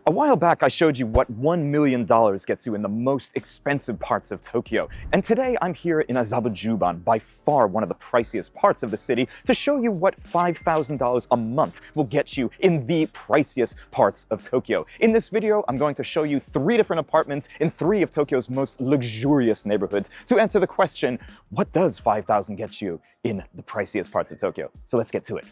A while back, I showed you what $1 million gets you in the most expensive parts of Tokyo. And today I'm here in Azabujuban, by far one of the priciest parts of the city, to show you what $5,000 a month will get you in the priciest parts of Tokyo. In this video, I'm going to show you 3 different apartments in 3 of Tokyo's most luxurious neighborhoods to answer the question, what does $5,000 get you in the priciest parts of Tokyo? So let's get to it.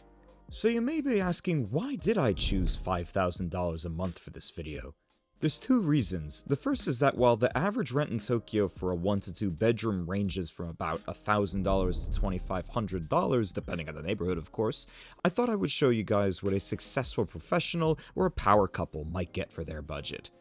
So you may be asking, why did I choose $5,000 a month for this video? There's 2 reasons. The first is that while the average rent in Tokyo for a 1 to 2 bedroom ranges from about $1,000 to $2,500, depending on the neighborhood of course, I thought I would show you guys what a successful professional or a power couple might get for their budget.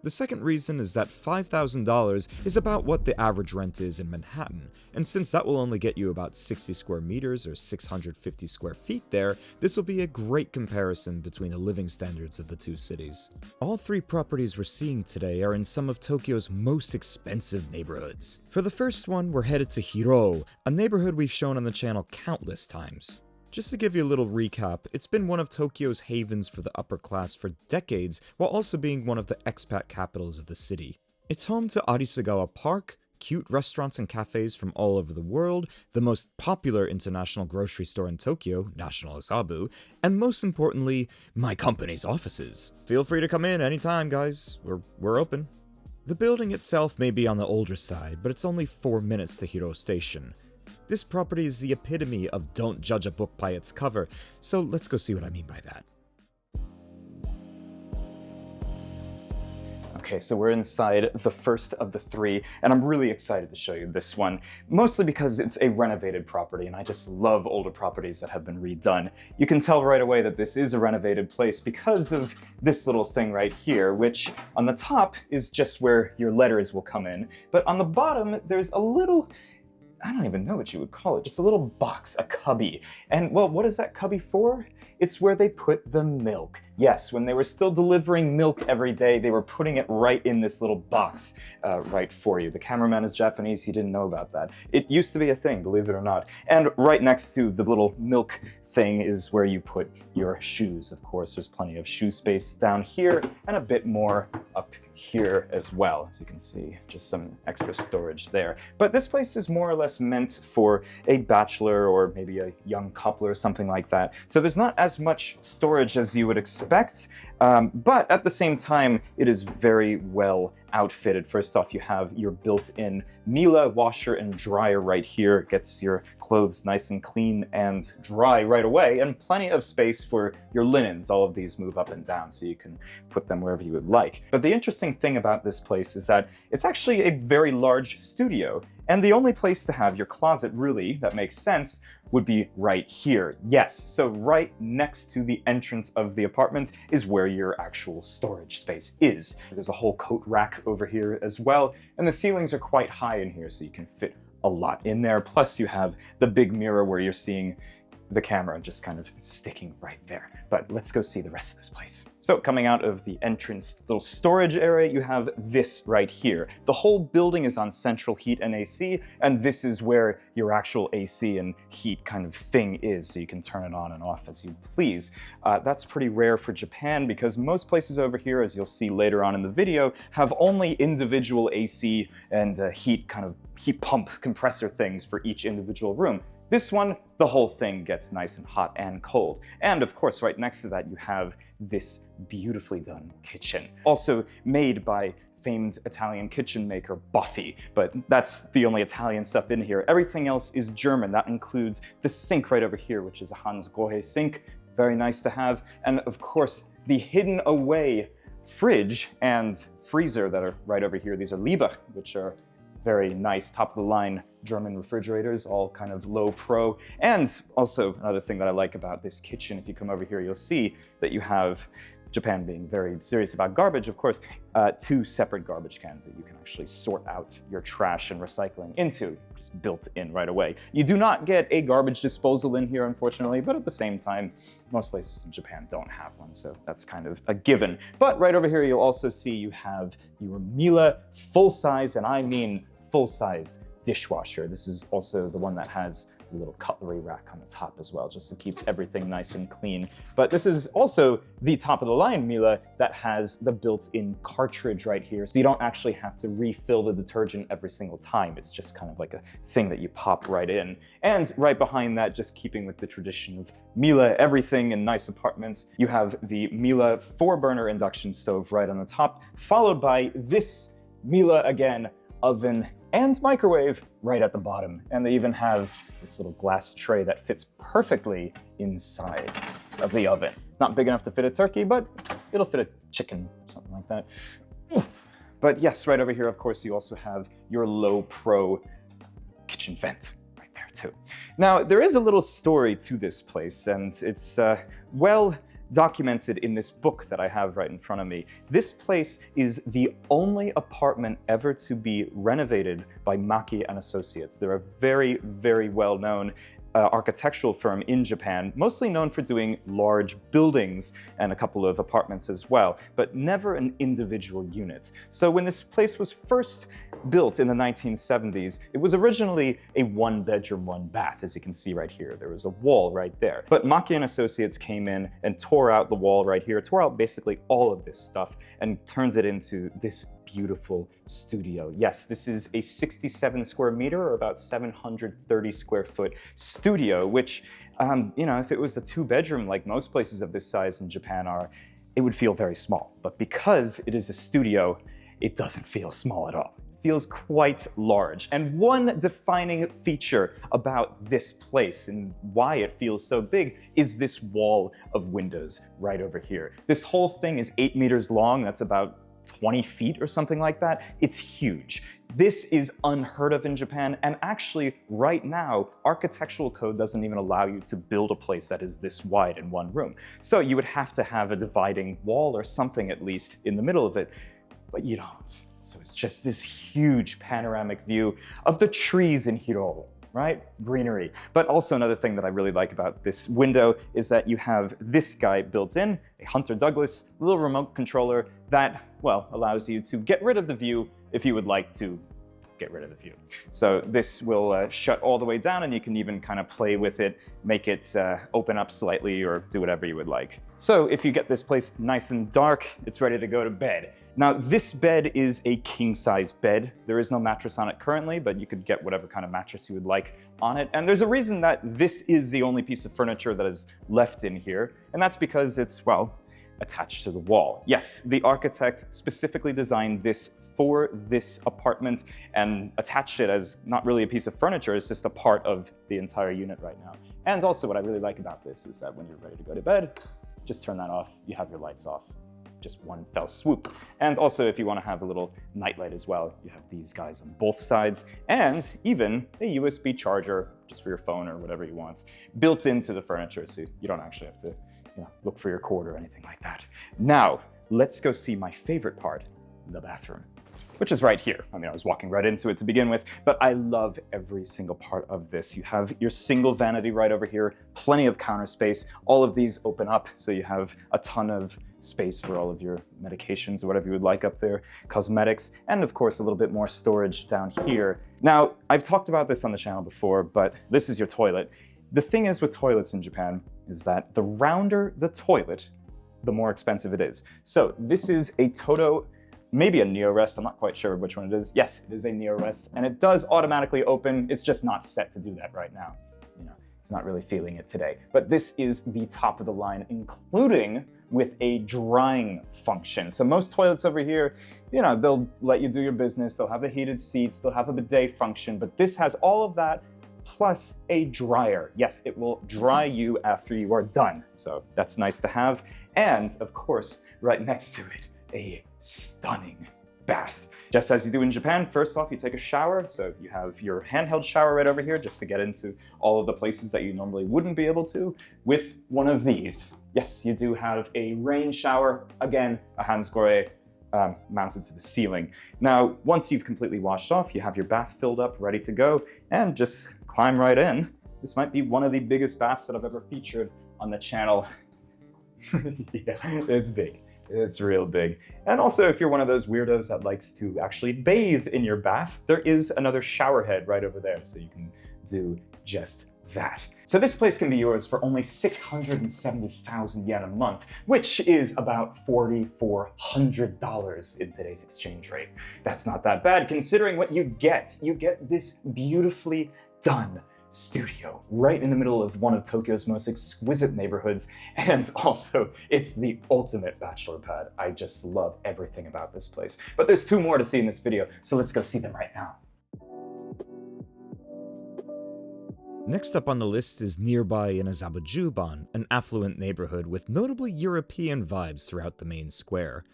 The second reason is that $5,000 is about what the average rent is in Manhattan, and since that will only get you about 60 square meters or 650 square feet there, this will be a great comparison between the living standards of the 2 cities. All 3 properties we're seeing today are in some of Tokyo's most expensive neighborhoods. For the first one, we're headed to Hiroo, a neighborhood we've shown on the channel countless times. Just to give you a little recap, it's been one of Tokyo's havens for the upper class for decades, while also being one of the expat capitals of the city. It's home to Arisagawa Park, cute restaurants and cafes from all over the world, the most popular international grocery store in Tokyo, Nishiazabu, and most importantly, my company's offices. Feel free to come in anytime, guys. We're open. The building itself may be on the older side, but it's only 4 minutes to Hiroo Station. This property is the epitome of don't judge a book by its cover, so let's go see what I mean by that. Okay, so we're inside the first of the 3, and I'm really excited to show you this one, mostly because it's a renovated property, and I just love older properties that have been redone. You can tell right away that this is a renovated place because of this little thing right here, which on the top is just where your letters will come in, but on the bottom there's a little, I don't even know what you would call it, just a little box, a cubby. And well, what is that cubby for? It's where they put the milk. Yes, when they were still delivering milk every day, they were putting it right in this little box right for you. The cameraman is Japanese, he didn't know about that. It used to be a thing, believe it or not. And right next to the little milk thing is where you put your shoes. Of course, there's plenty of shoe space down here and a bit more up here as well. As you can see, just some extra storage there. But this place is more or less meant for a bachelor or maybe a young couple or something like that. So there's not as much storage as you would expect, but at the same time, it is very well outfitted. First off, you have your built-in Miele washer and dryer right here. It gets your clothes nice and clean and dry right away, and plenty of space for your linens. All of these move up and down, so you can put them wherever you would like. But the interesting thing about this place is that it's actually a very large studio, and the only place to have your closet really that makes sense would be right here. Yes, so right next to the entrance of the apartment is where your actual storage space is. There's a whole coat rack over here as well, and the ceilings are quite high in here, so you can fit a lot in there. Plus you have the big mirror where you're seeing the camera just kind of sticking right there. But let's go see the rest of this place. So coming out of the entrance little storage area, you have this right here. The whole building is on central heat and AC, and this is where your actual AC and heat kind of thing is, so you can turn it on and off as you please. That's pretty rare for Japan because most places over here, as you'll see later on in the video, have only individual AC and heat pump compressor things for each individual room. This one, the whole thing gets nice and hot and cold. And of course, right next to that, you have this beautifully done kitchen, also made by famed Italian kitchen maker Buffy, but that's the only Italian stuff in here. Everything else is German. That includes the sink right over here, which is a Hansgrohe sink, very nice to have. And of course, the hidden away fridge and freezer that are right over here. These are Liebach, which are very nice, top-of-the-line German refrigerators, all kind of low pro. And also another thing that I like about this kitchen, if you come over here, you'll see that you have, Japan being very serious about garbage, of course, 2 separate garbage cans that you can actually sort out your trash and recycling into, just built in right away. You do not get a garbage disposal in here, unfortunately, but at the same time, most places in Japan don't have one, so that's kind of a given. But right over here, you'll also see you have your Miele full-size, and I mean full-size dishwasher. This is also the one that has a little cutlery rack on the top as well, just to keep everything nice and clean. But this is also the top of the line Miele that has the built-in cartridge right here, so you don't actually have to refill the detergent every single time. It's just kind of like a thing that you pop right in. And right behind that, just keeping with the tradition of Miele everything in nice apartments, you have the Miele 4-burner induction stove right on the top, followed by this Miele again oven and microwave right at the bottom. And they even have this little glass tray that fits perfectly inside of the oven. It's not big enough to fit a turkey, but it'll fit a chicken, something like that. Oof. But yes, right over here, of course, you also have your low pro kitchen vent right there too. Now, there is a little story to this place, and it's well documented in this book that I have right in front of me. This place is the only apartment ever to be renovated by Maki and Associates. They're a very, very well-known architectural firm in Japan, mostly known for doing large buildings and a couple of apartments as well, but never an individual unit. So when this place was first built in the 1970s, it was originally a 1-bedroom, 1-bath, as you can see right here. There was a wall right there. But Maki and Associates came in and tore out the wall right here, tore out basically all of this stuff, and turns it into this beautiful studio. Yes, this is a 67 square meter, or about 730 square foot studio, which, you know, if it was a 2-bedroom like most places of this size in Japan are, it would feel very small. But because it is a studio, it doesn't feel small at all. It feels quite large. And one defining feature about this place and why it feels so big is this wall of windows right over here. This whole thing is 8 meters long. That's about 20 feet or something like that. It's huge. This is unheard of in Japan, and actually right now, architectural code doesn't even allow you to build a place that is this wide in one room. So you would have to have a dividing wall or something at least in the middle of it, but you don't. So it's just this huge panoramic view of the trees in Hiroo, right? Greenery. But also another thing that I really like about this window is that you have this guy built in, a Hunter Douglas little remote controller that, well, allows you to get rid of the view if you would like to get rid of the view. So this will shut all the way down, and you can even kind of play with it, make it open up slightly, or do whatever you would like. So if you get this place nice and dark, it's ready to go to bed. Now, this bed is a king-size bed. There is no mattress on it currently, but you could get whatever kind of mattress you would like on it. And there's a reason that this is the only piece of furniture that is left in here, and that's because it's, well, attached to the wall. Yes, the architect specifically designed this for this apartment and attached it as not really a piece of furniture, it's just a part of the entire unit right now. And also what I really like about this is that when you're ready to go to bed, just turn that off, you have your lights off. Just one fell swoop. And also if you want to have a little nightlight as well, you have these guys on both sides, and even a USB charger just for your phone or whatever you want, built into the furniture, so you don't actually have to look for your cord or anything like that. Now, let's go see my favorite part, the bathroom, which is right here. I mean, I was walking right into it to begin with, but I love every single part of this. You have your single vanity right over here, plenty of counter space. All of these open up, so you have a ton of space for all of your medications or whatever you would like up there, cosmetics, and of course a little bit more storage down here. Now, I've talked about this on the channel before, but this is your toilet. The thing is with toilets in Japan is that the rounder the toilet, the more expensive it is. So this is a Toto, maybe a Neo-Rest, I'm not quite sure which one it is. Yes, it is a Neo-Rest, and it does automatically open. It's just not set to do that right now. You know, it's not really feeling it today. But this is the top of the line, including with a drying function. So most toilets over here, you know, they'll let you do your business, they'll have the heated seats, they'll have a bidet function, but this has all of that plus a dryer. Yes, it will dry you after you are done. So that's nice to have. And of course, right next to it, a stunning bath. Just as you do in Japan, first off, you take a shower. So you have your handheld shower right over here just to get into all of the places that you normally wouldn't be able to with one of these. Yes, you do have a rain shower. Again, a Hansgrohe mounted to the ceiling. Now, once you've completely washed off, you have your bath filled up, ready to go, and just climb right in. This might be one of the biggest baths that I've ever featured on the channel. Yeah, it's big. It's real big. And also, if you're one of those weirdos that likes to actually bathe in your bath, there is another shower head right over there, so you can do just that. So this place can be yours for only 670,000 yen a month, which is about $4,400 in today's exchange rate. That's not that bad considering what you get. You get this beautifully done studio right in the middle of one of Tokyo's most exquisite neighborhoods, and also it's the ultimate bachelor pad. I just love everything about this place. But there's two more to see in this video, so let's go see them right now. Next up on the list is nearby in Azabujuban, an affluent neighborhood with notably European vibes throughout the main square.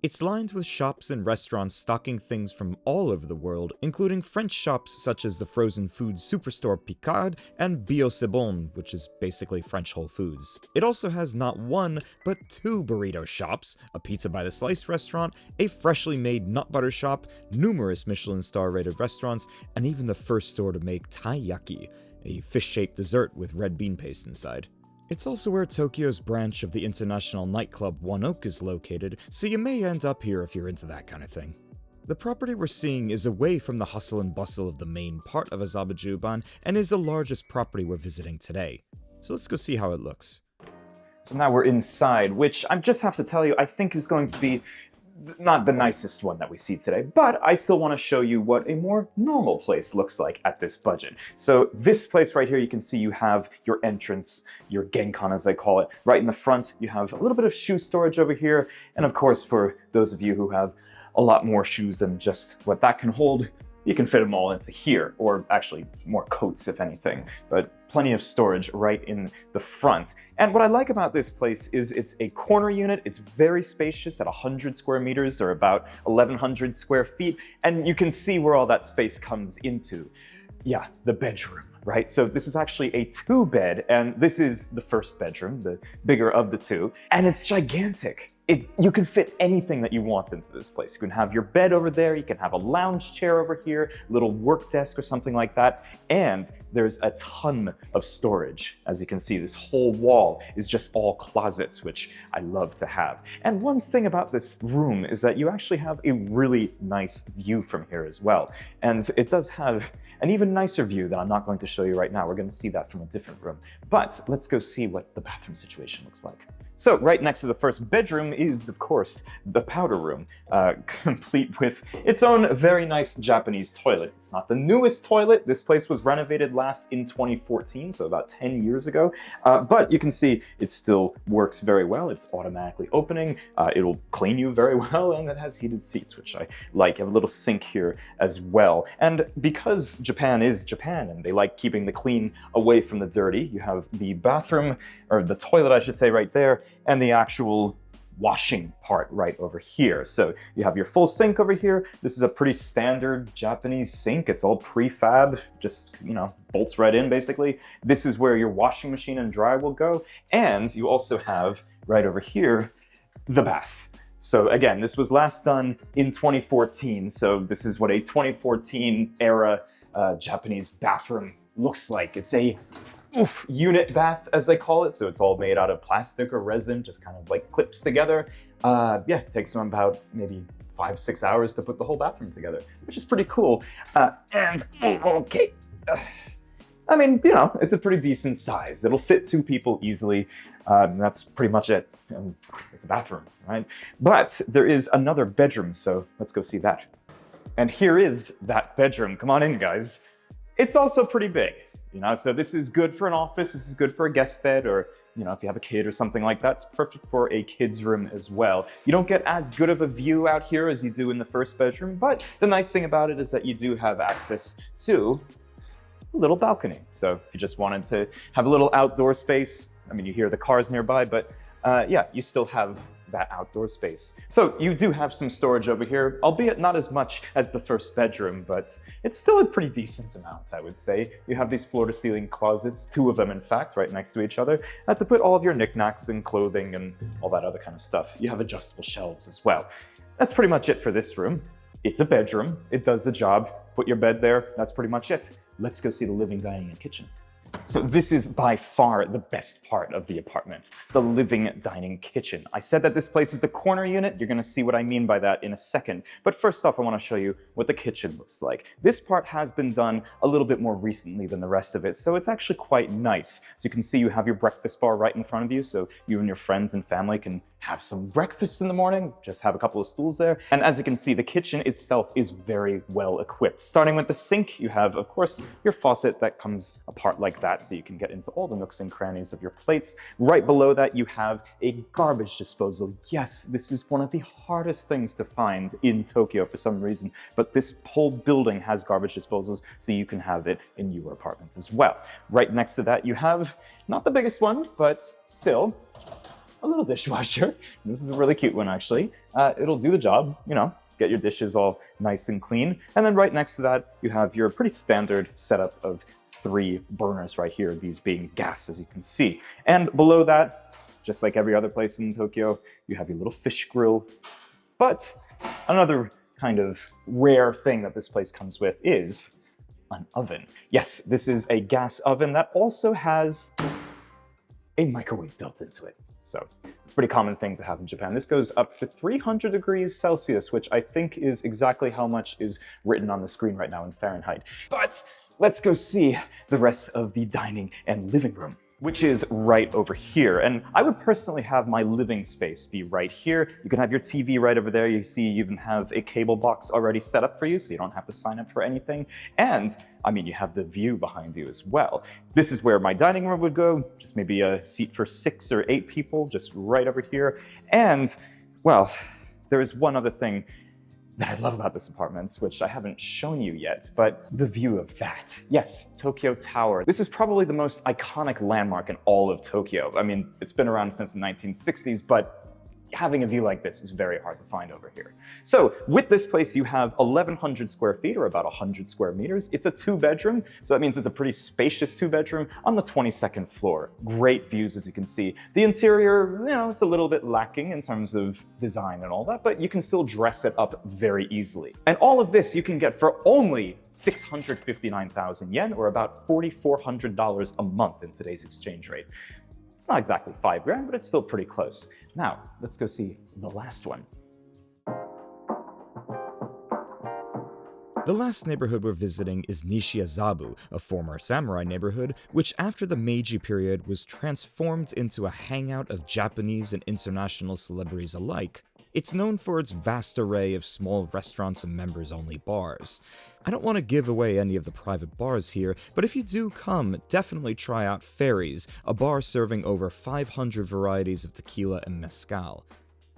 It's lined with shops and restaurants stocking things from all over the world, including French shops such as the frozen food superstore Picard and Bio C'est Bon, which is basically French Whole Foods. It also has not one, but two burrito shops, a Pizza by the Slice restaurant, a freshly made nut butter shop, numerous Michelin star-rated restaurants, and even the first store to make taiyaki, a fish-shaped dessert with red bean paste inside. It's also where Tokyo's branch of the international nightclub One Oak is located, so you may end up here if you're into that kind of thing. The property we're seeing is away from the hustle and bustle of the main part of Azabujuban and is the largest property we're visiting today. So let's go see how it looks. So now we're inside, which I just have to tell you, I think is going to be not the nicest one that we see today, but I still want to show you what a more normal place looks like at this budget. So this place right here, you can see you have your entrance, your genkan as I call it. Right in the front, you have a little bit of shoe storage over here. And of course, for those of you who have a lot more shoes than just what that can hold, you can fit them all into here, or actually more coats if anything, but plenty of storage right in the front. And what I like about this place is it's a corner unit. It's very spacious at 100 square meters or about 1,100 square feet. And you can see where all that space comes into. Yeah, the bedroom, right? So this is actually a 2-bed, and this is the first bedroom, the bigger of the two, and it's gigantic. You can fit anything that you want into this place. You can have your bed over there, you can have a lounge chair over here, a little work desk or something like that, and there's a ton of storage. As you can see, this whole wall is just all closets, which I love to have. And one thing about this room is that you actually have a really nice view from here as well. And it does have an even nicer view that I'm not going to show you right now. We're going to see that from a different room. But let's go see what the bathroom situation looks like. So right next to the first bedroom is, of course, the powder room, complete with its own very nice Japanese toilet. It's not the newest toilet. This place was renovated last in 2014, so about 10 years ago. But you can see it still works very well. It's automatically opening. It'll clean you very well, and it has heated seats, which I like. You have a little sink here as well. And because Japan is Japan, and they like keeping the clean away from the dirty, you have the bathroom, or the toilet, I should say, right there, and the actual washing part right over here. So you have your full sink over here. This is a pretty standard Japanese sink. It's all prefab, just, you know, bolts right in basically. This is where your washing machine and dryer will go. And you also have right over here, the bath. So again, this was last done in 2014. So this is what a 2014 era Japanese bathroom looks like. It's a unit bath, as they call it, so it's all made out of plastic or resin, just kind of like clips together. Yeah, it takes them about maybe 5-6 hours to put the whole bathroom together, which is pretty cool. Okay, I mean, you know, it's a pretty decent size. It'll fit 2 people easily. That's pretty much it. It's a bathroom, right? But there is another bedroom, so let's go see that. And here is that bedroom. Come on in, guys. It's also pretty big. You know, so this is good for an office, this is good for a guest bed, or, you know, if you have a kid or something like that, it's perfect for a kid's room as well. You don't get as good of a view out here as you do in the first bedroom, but the nice thing about it is that you do have access to a little balcony. So if you just wanted to have a little outdoor space, I mean, you hear the cars nearby, but yeah, you still have that outdoor space. So you do have some storage over here, albeit not as much as the first bedroom, but it's still a pretty decent amount, I would say. You have these floor-to-ceiling closets, 2 of them in fact, right next to each other, to put all of your knickknacks and clothing and all that other kind of stuff. You have adjustable shelves as well. That's pretty much it for this room. It's a bedroom, it does the job. Put your bed there, that's pretty much it. Let's go see the living, dining, and kitchen. So this is by far the best part of the apartment, the living dining kitchen. I said that this place is a corner unit. You're gonna see what I mean by that in a second. But first off, I wanna show you what the kitchen looks like. This part has been done a little bit more recently than the rest of it, so it's actually quite nice. As you can see, you have your breakfast bar right in front of you, so you and your friends and family can have some breakfast in the morning, just have a couple of stools there. And as you can see, the kitchen itself is very well equipped. Starting with the sink, you have, of course, your faucet that comes apart like that, so you can get into all the nooks and crannies of your plates. Right below that, you have a garbage disposal. Yes, this is one of the hardest things to find in Tokyo for some reason, but this whole building has garbage disposals, so you can have it in your apartment as well. Right next to that, you have, not the biggest one, but still, a little dishwasher. This is a really cute one, actually. It'll do the job, you know, get your dishes all nice and clean. And then right next to that, you have your pretty standard setup of 3 burners right here, these being gas, as you can see. And below that, just like every other place in Tokyo, you have your little fish grill. But another kind of rare thing that this place comes with is an oven. Yes, this is a gas oven that also has a microwave built into it. So it's a pretty common thing to have in Japan. This goes up to 300 degrees Celsius, which I think is exactly how much is written on the screen right now in Fahrenheit. But let's go see the rest of the dining and living room, which is right over here. And I would personally have my living space be right here. You can have your TV right over there. You see you even have a cable box already set up for you, so you don't have to sign up for anything. And I mean, you have the view behind you as well. This is where my dining room would go, just maybe a seat for 6 or 8 people, just right over here. And, well, there is one other thing that I love about this apartment, which I haven't shown you yet, but the view of that. Yes, Tokyo Tower. This is probably the most iconic landmark in all of Tokyo. I mean, it's been around since the 1960s, but having a view like this is very hard to find over here. So with this place, you have 1,100 square feet, or about 100 square meters. It's a 2-bedroom, so that means it's a pretty spacious 2-bedroom on the 22nd floor. Great views, as you can see. The interior, you know, it's a little bit lacking in terms of design and all that, but you can still dress it up very easily. And all of this you can get for only 659,000 yen, or about $4,400 a month in today's exchange rate. It's not exactly 5 grand, but it's still pretty close. Now, let's go see the last one. The last neighborhood we're visiting is Nishiazabu, a former samurai neighborhood, which after the Meiji period was transformed into a hangout of Japanese and international celebrities alike. It's known for its vast array of small restaurants and members-only bars. I don't want to give away any of the private bars here, but if you do come, definitely try out Fairies, a bar serving over 500 varieties of tequila and mezcal.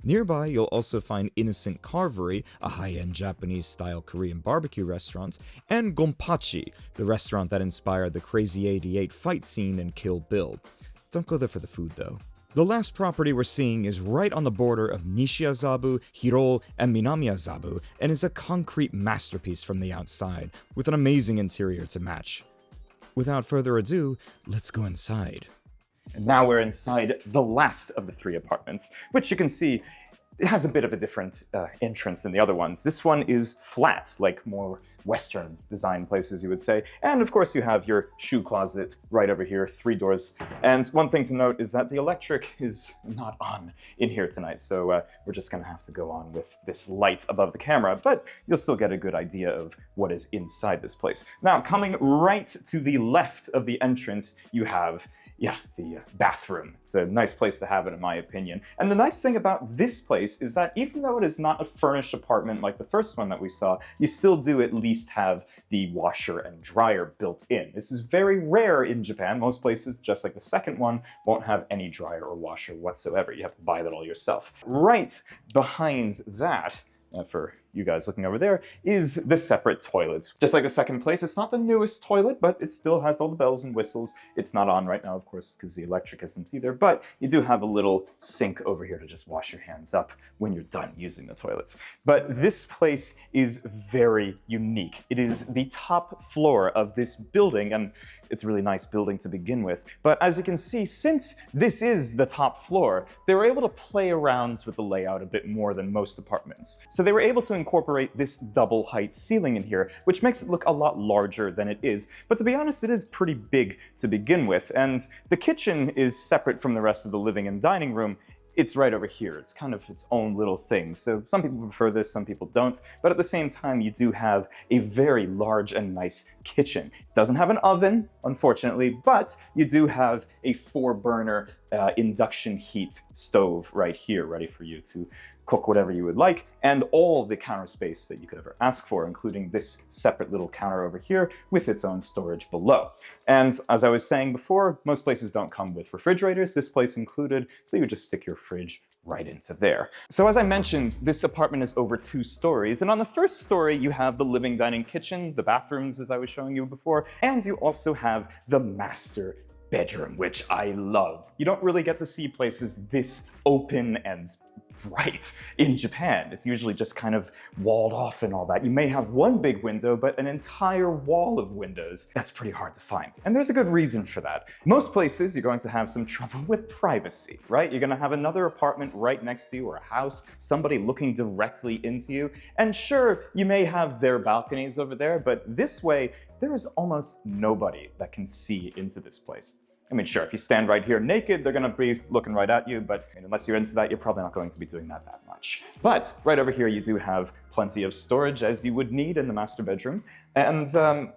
Nearby, you'll also find Innocent Carvery, a high-end Japanese-style Korean barbecue restaurant, and Gonpachi, the restaurant that inspired the Crazy 88 fight scene in Kill Bill. Don't go there for the food, though. The last property we're seeing is right on the border of Nishiazabu, Hiroo, and Minamiazabu, and is a concrete masterpiece from the outside, with an amazing interior to match. Without further ado, let's go inside. And now we're inside the last of the 3 apartments, which you can see it has a bit of a different entrance than the other ones. This one is flat, like more Western design places, you would say. And of course you have your shoe closet right over here, 3 doors. And one thing to note is that the electric is not on in here tonight, so we're just gonna have to go on with this light above the camera, but you'll still get a good idea of what is inside this place. Now, coming right to the left of the entrance, you have the bathroom. It's a nice place to have it, in my opinion. And the nice thing about this place is that even though it is not a furnished apartment like the first one that we saw, you still do at least have the washer and dryer built in. This is very rare in Japan. Most places, just like the second one, won't have any dryer or washer whatsoever. You have to buy that all yourself. Right behind that, for you guys looking over there, is the separate toilets. Just like the second place, it's not the newest toilet, but it still has all the bells and whistles. It's not on right now, of course, because the electric isn't either, but you do have a little sink over here to just wash your hands up when you're done using the toilets. But this place is very unique. It is the top floor of this building, and it's a really nice building to begin with. But as you can see, since this is the top floor, they were able to play around with the layout a bit more than most apartments. So they were able to incorporate this double height ceiling in here, which makes it look a lot larger than it is. But to be honest, it is pretty big to begin with, and the kitchen is separate from the rest of the living and dining room. It's right over here. It's kind of its own little thing. So some people prefer this, some people don't. But at the same time, you do have a very large and nice kitchen. It doesn't have an oven, unfortunately, but you do have a 4-burner induction heat stove right here, ready for you to cook whatever you would like, and all the counter space that you could ever ask for, including this separate little counter over here with its own storage below. And as I was saying before, most places don't come with refrigerators, this place included, so you just stick your fridge right into there. So as I mentioned, this apartment is over 2 stories, and on the first story you have the living, dining, kitchen, the bathrooms as I was showing you before, and you also have the master bedroom, which I love. You don't really get to see places this open and bright in Japan. It's usually just kind of walled off and all that. You may have one big window, but an entire wall of windows. That's pretty hard to find. And there's a good reason for that. Most places, you're going to have some trouble with privacy, right? You're going to have another apartment right next to you, or a house, somebody looking directly into you. And sure, you may have their balconies over there, but this way, there is almost nobody that can see into this place. I mean, sure, if you stand right here naked, they're gonna be looking right at you, but unless you're into that, you're probably not going to be doing that much. But right over here, you do have plenty of storage, as you would need in the master bedroom. And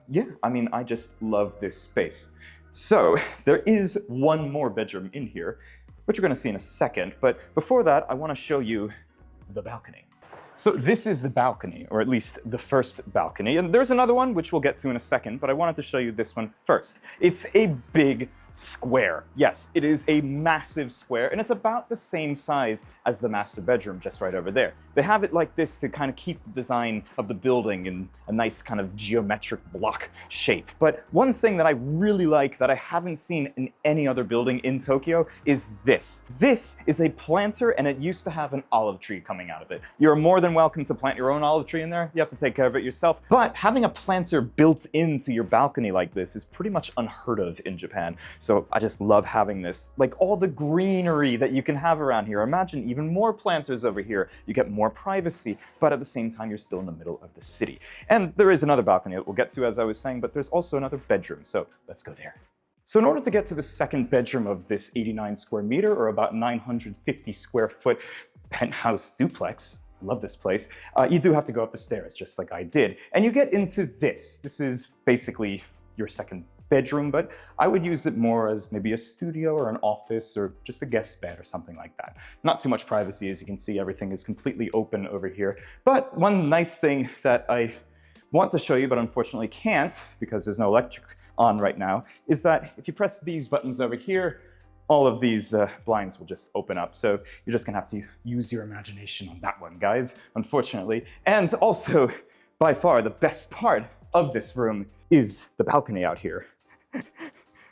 yeah, I mean, I just love this space. So there is one more bedroom in here, which we're gonna see in a second. But before that, I wanna show you the balcony. So this is the balcony, or at least the first balcony. And there's another one, which we'll get to in a second, but I wanted to show you this one first. It's a big square. Yes, it is a massive square, and it's about the same size as the master bedroom just right over there. They have it like this to kind of keep the design of the building in a nice kind of geometric block shape. But one thing that I really like that I haven't seen in any other building in Tokyo is this. This is a planter, and it used to have an olive tree coming out of it. You're more than welcome to plant your own olive tree in there. You have to take care of it yourself. But having a planter built into your balcony like this is pretty much unheard of in Japan. So I just love having this, like all the greenery that you can have around here. Imagine even more planters over here. You get more privacy, but at the same time, you're still in the middle of the city. And there is another balcony that we'll get to, as I was saying, but there's also another bedroom. So let's go there. So in order to get to the second bedroom of this 89 square meter, or about 950 square foot penthouse duplex, love this place, you do have to go up the stairs, just like I did. And you get into this. This is basically your second bedroom, but I would use it more as maybe a studio or an office or just a guest bed or something like that. Not too much privacy, as you can see, everything is completely open over here. But one nice thing that I want to show you, but unfortunately can't because there's no electric on right now, is that if you press these buttons over here, all of these blinds will just open up. So you're just gonna have to use your imagination on that one, guys, unfortunately. And also, by far, the best part of this room is the balcony out here.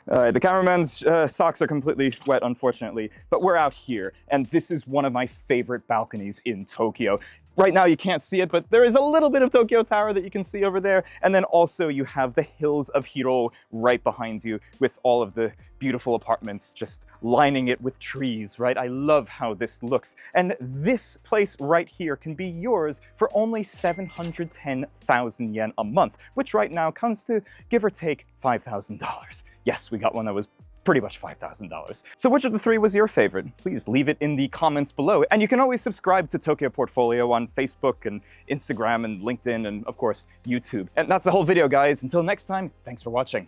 The cameraman's socks are completely wet, unfortunately, but we're out here, and this is one of my favorite balconies in Tokyo. Right now you can't see it, but there is a little bit of Tokyo Tower that you can see over there, and then also you have the hills of Hiroo right behind you with all of the beautiful apartments just lining it with trees, right? I love how this looks. And this place right here can be yours for only 710,000 yen a month, which right now comes to, give or take, $5,000. Yes, we got one that was pretty much $5,000. So which of the 3 was your favorite? Please leave it in the comments below. And you can always subscribe to Tokyo Portfolio on Facebook and Instagram and LinkedIn and, of course, YouTube. And that's the whole video, guys. Until next time, thanks for watching.